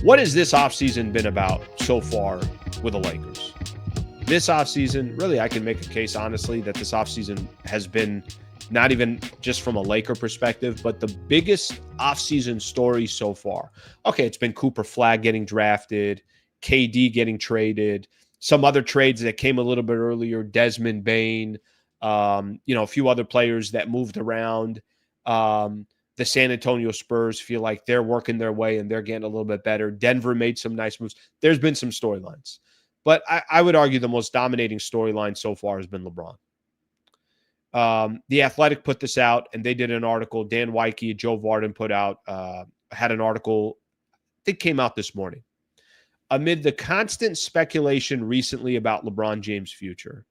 What has this offseason been about so far with the Lakers? This offseason, really, I can make a case, honestly, that this offseason has been not even just from a Laker perspective, but the biggest offseason story so far. Okay, it's been Cooper Flagg getting drafted, KD getting traded, some other trades that came a little bit earlier, Desmond Bane, a few other players that moved around. The San Antonio Spurs feel like they're working their way and they're getting a little bit better. Denver made some nice moves. There's been some storylines. But I would argue the most dominating storyline so far has been LeBron. The Athletic put this out, and they did an article. Dan Wyke, Joe Varden put out, had an article, I think came out this morning. Amid the constant speculation recently about LeBron James' future,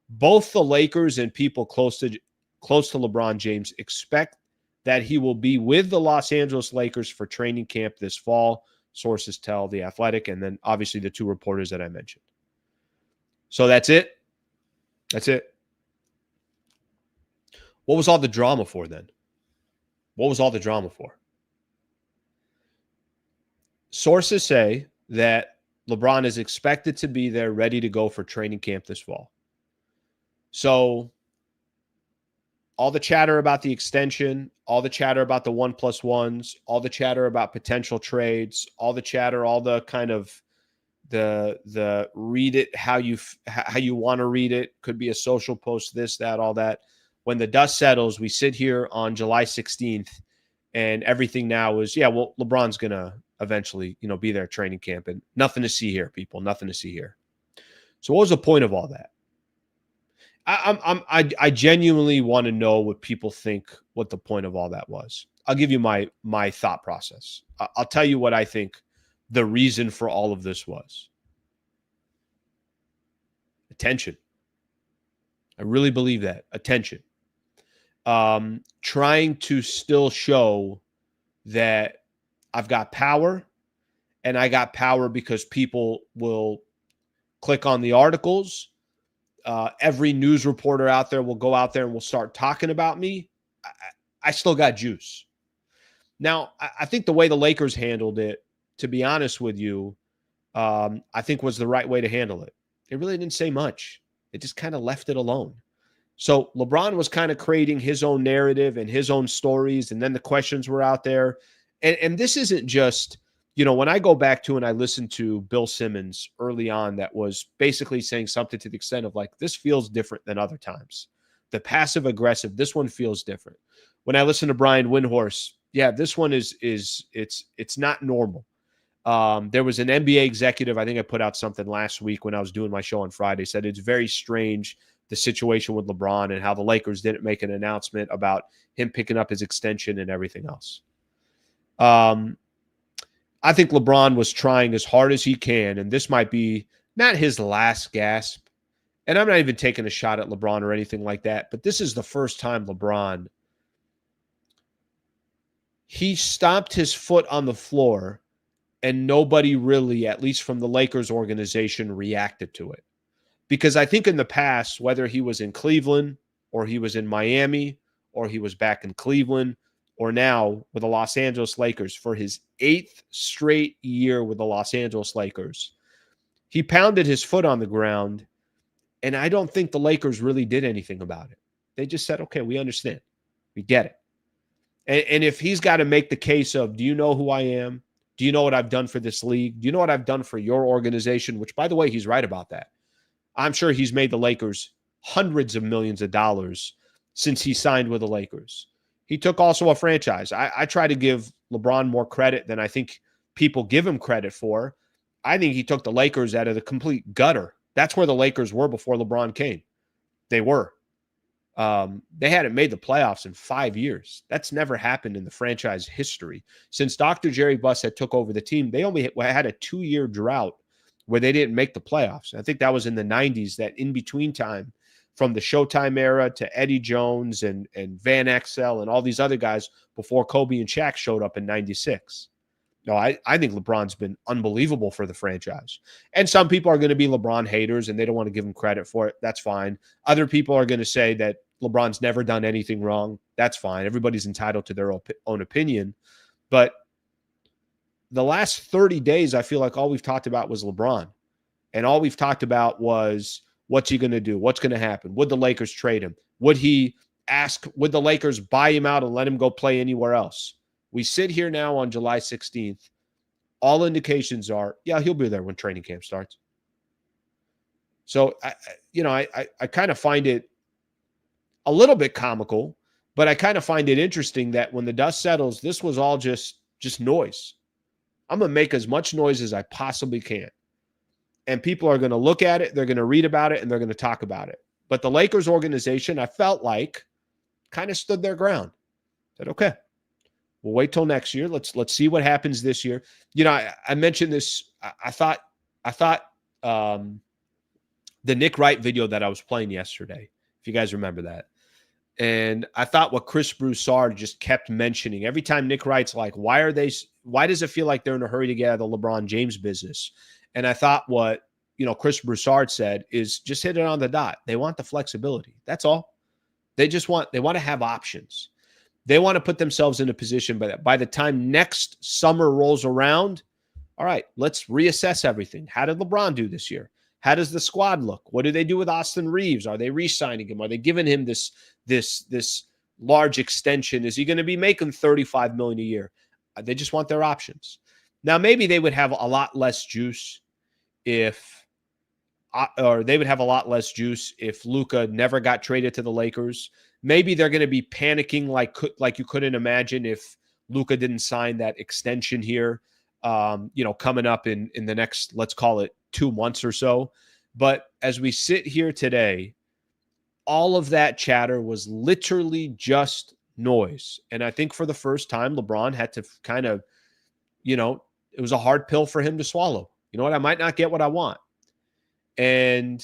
both the Lakers and people close to LeBron James expect that he will be with the Los Angeles Lakers for training camp this fall, sources tell The Athletic, and then obviously the two reporters that I mentioned. So that's it. That's it. What was all the drama for then? What was all the drama for? Sources say that LeBron is expected to be there ready to go for training camp this fall. So all the chatter about the extension, all the chatter about the 1+1s, all the chatter about potential trades, all the chatter, all the kind of the read it how you want to read it, could be a social post, this, that, all that. When the dust settles, we sit here on July 16th and everything now is, LeBron's going to eventually, be there at training camp, and nothing to see here, people, nothing to see here. So what was the point of all that? I genuinely want to know what people think, what the point of all that was. I'll give you my thought process. I'll tell you what I think the reason for all of this was. Attention. I really believe that. Attention. Trying to still show that I've got power, and I got power because people will click on the articles. Every news reporter out there will go out there and will start talking about me. I still got juice. Now, I think the way the Lakers handled it, to be honest with you, I think was the right way to handle it. They really didn't say much. They just kind of left it alone. So LeBron was kind of creating his own narrative and his own stories, and then the questions were out there. And this isn't just, when I go back to and I listened to Bill Simmons early on, that was basically saying something to the extent of like, this feels different than other times. The passive aggressive, this one feels different. When I listen to Brian Windhorst, this one it's not normal. There was an NBA executive, I think I put out something last week when I was doing my show on Friday, said it's very strange, the situation with LeBron and how the Lakers didn't make an announcement about him picking up his extension and everything else. I think LeBron was trying as hard as he can, and this might be not his last gasp. And I'm not even taking a shot at LeBron or anything like that, but this is the first time LeBron, he stomped his foot on the floor and nobody really, at least from the Lakers organization, reacted to it. Because I think in the past, whether he was in Cleveland or he was in Miami or he was back in Cleveland or now with the Los Angeles Lakers for his 8th straight year with the Los Angeles Lakers, he pounded his foot on the ground, and I don't think the Lakers really did anything about it. They just said, okay, we understand. We get it. And if he's got to make the case of, do you know who I am? Do you know what I've done for this league? Do you know what I've done for your organization? Which, by the way, he's right about that. I'm sure he's made the Lakers hundreds of millions of dollars since he signed with the Lakers. He took also a franchise. I try to give LeBron more credit than I think people give him credit for. I think he took the Lakers out of the complete gutter. That's where the Lakers were before LeBron came. They were. They hadn't made the playoffs in 5 years. That's never happened in the franchise history. Since Dr. Jerry Buss had took over the team, they only had a 2-year drought where they didn't make the playoffs. I think that was in the 90s, that in-between time from the Showtime era to Eddie Jones and Van Exel and all these other guys before Kobe and Shaq showed up in 96. No, I think LeBron's been unbelievable for the franchise. And some people are going to be LeBron haters and they don't want to give him credit for it. That's fine. Other people are going to say that LeBron's never done anything wrong. That's fine. Everybody's entitled to their own opinion. But the last 30 days, I feel like all we've talked about was LeBron. And all we've talked about was what's he going to do? What's going to happen? Would the Lakers trade him? Would the Lakers buy him out and let him go play anywhere else? We sit here now on July 16th. All indications are, yeah, he'll be there when training camp starts. So, I kind of find it a little bit comical, but I kind of find it interesting that when the dust settles, this was all just noise. I'm going to make as much noise as I possibly can. And people are going to look at it, they're going to read about it, and they're going to talk about it. But the Lakers organization, I felt like, kind of stood their ground. Said, okay, we'll wait till next year. Let's see what happens this year. I mentioned this. I thought the Nick Wright video that I was playing yesterday, if you guys remember that. And I thought what Chris Broussard just kept mentioning every time Nick Wright's like, why does it feel like they're in a hurry to get out of the LeBron James business? And I thought what, Chris Broussard said is just hit it on the dot. They want the flexibility. That's all. They want to have options. They want to put themselves in a position by the time next summer rolls around, all right, let's reassess everything. How did LeBron do this year? How does the squad look? What do they do with Austin Reeves? Are they re-signing him? Are they giving him this large extension? Is he going to be making $35 million a year? They just want their options. Now, maybe they would have a lot less juice if Luka never got traded to the Lakers. Maybe they're going to be panicking like you couldn't imagine if Luka didn't sign that extension here, coming up in the next, let's call it 2 months or so. But as we sit here today, all of that chatter was literally just noise. And I think for the first time, LeBron had to kind of, it was a hard pill for him to swallow. You know what? I might not get what I want. And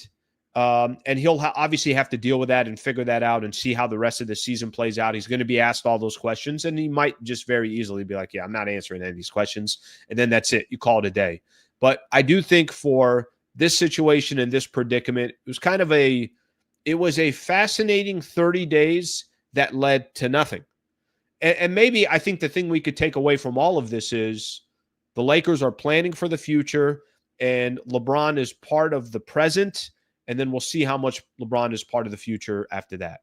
he'll obviously have to deal with that and figure that out and see how the rest of the season plays out. He's going to be asked all those questions, and he might just very easily be like, yeah, I'm not answering any of these questions. And then that's it. You call it a day. But I do think for this situation and this predicament, it was a fascinating 30 days that led to nothing. And maybe I think the thing we could take away from all of this is the Lakers are planning for the future, and LeBron is part of the present, and then we'll see how much LeBron is part of the future after that.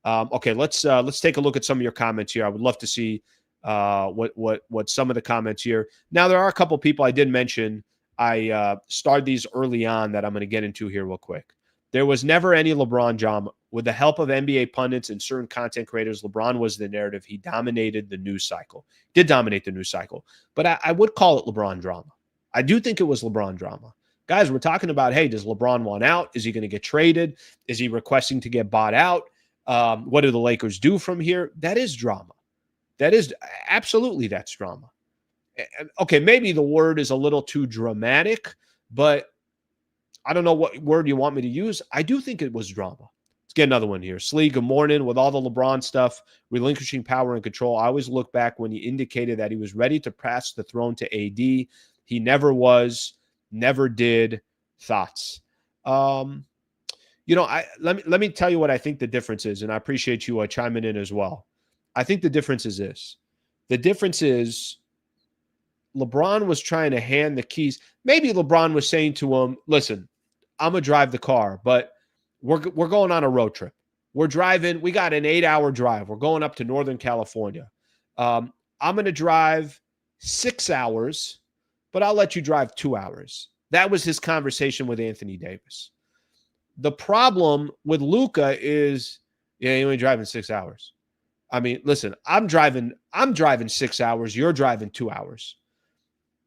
Okay, let's take a look at some of your comments here. I would love to see what some of the comments here. Now, there are a couple people I did mention. I starred these early on that I'm going to get into here real quick. There was never any LeBron drama. With the help of NBA pundits and certain content creators, LeBron was the narrative. He dominated the news cycle. Did dominate the news cycle. But I would call it LeBron drama. I do think it was LeBron drama. Guys, we're talking about, hey, does LeBron want out? Is he going to get traded? Is he requesting to get bought out? What do the Lakers do from here? That is drama. That is absolutely, that's drama. Okay, maybe the word is a little too dramatic, but I don't know what word you want me to use. I do think it was drama. Let's get another one here. Slee, good morning. With all the LeBron stuff, relinquishing power and control, I always look back when he indicated that he was ready to pass the throne to AD. He never was, never did. Thoughts? Let me tell you what I think the difference is, and I appreciate you chiming in as well. I think the difference is this. The difference is LeBron was trying to hand the keys. Maybe LeBron was saying to him, listen, I'm going to drive the car, but we're going on a road trip. We're driving. We got an 8-hour drive. We're going up to Northern California. I'm going to drive 6 hours, but I'll let you drive 2 hours. That was his conversation with Anthony Davis. The problem with Luka is, yeah, you're only driving 6 hours. I mean, listen, I'm driving 6 hours. You're driving 2 hours.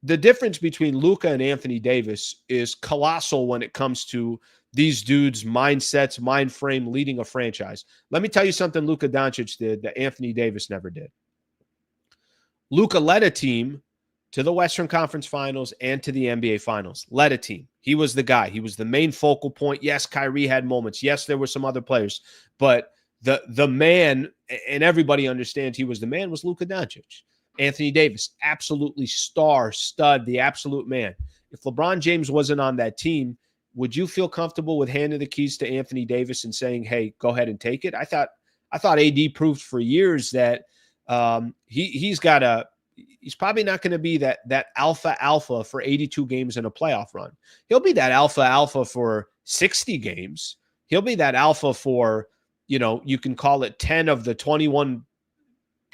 The difference between Luka and Anthony Davis is colossal when it comes to these dudes' mindsets, mind frame, leading a franchise. Let me tell you something Luka Doncic did that Anthony Davis never did. Luka led a team to the Western Conference Finals and to the NBA Finals. Led a team. He was the guy. He was the main focal point. Yes, Kyrie had moments. Yes, there were some other players. But the man, and everybody understands he was the man, was Luka Doncic. Anthony Davis, absolutely stud, the absolute man. If LeBron James wasn't on that team, would you feel comfortable with handing the keys to Anthony Davis and saying, hey, go ahead and take it? I thought AD proved for years that he's got a he's probably not going to be that alpha for 82 games in a playoff run. He'll be that alpha for 60 games. He'll be that alpha for, you can call it 10 of the 21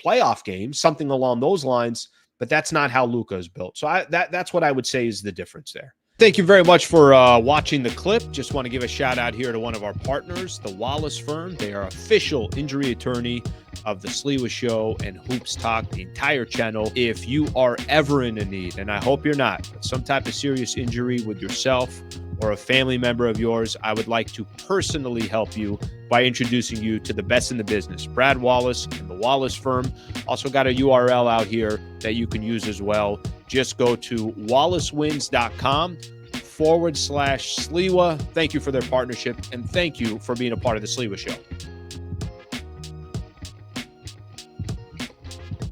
playoff games, something along those lines, but that's not how Luka is built. So that's what I would say is the difference there. Thank you very much for watching the clip. Just want to give a shout out here to one of our partners, the Wallace Firm. They are official injury attorney of the Sliwa Show and Hoops Talk, the entire channel. If you are ever in a need, and I hope you're not, but some type of serious injury with yourself or a family member of yours, I would like to personally help you by introducing you to the best in the business, Brad Wallace and the Wallace Firm. Also got a URL out here that you can use as well. Just go to wallacewins.com/Sliwa. Thank you for their partnership, and thank you for being a part of the Sliwa Show.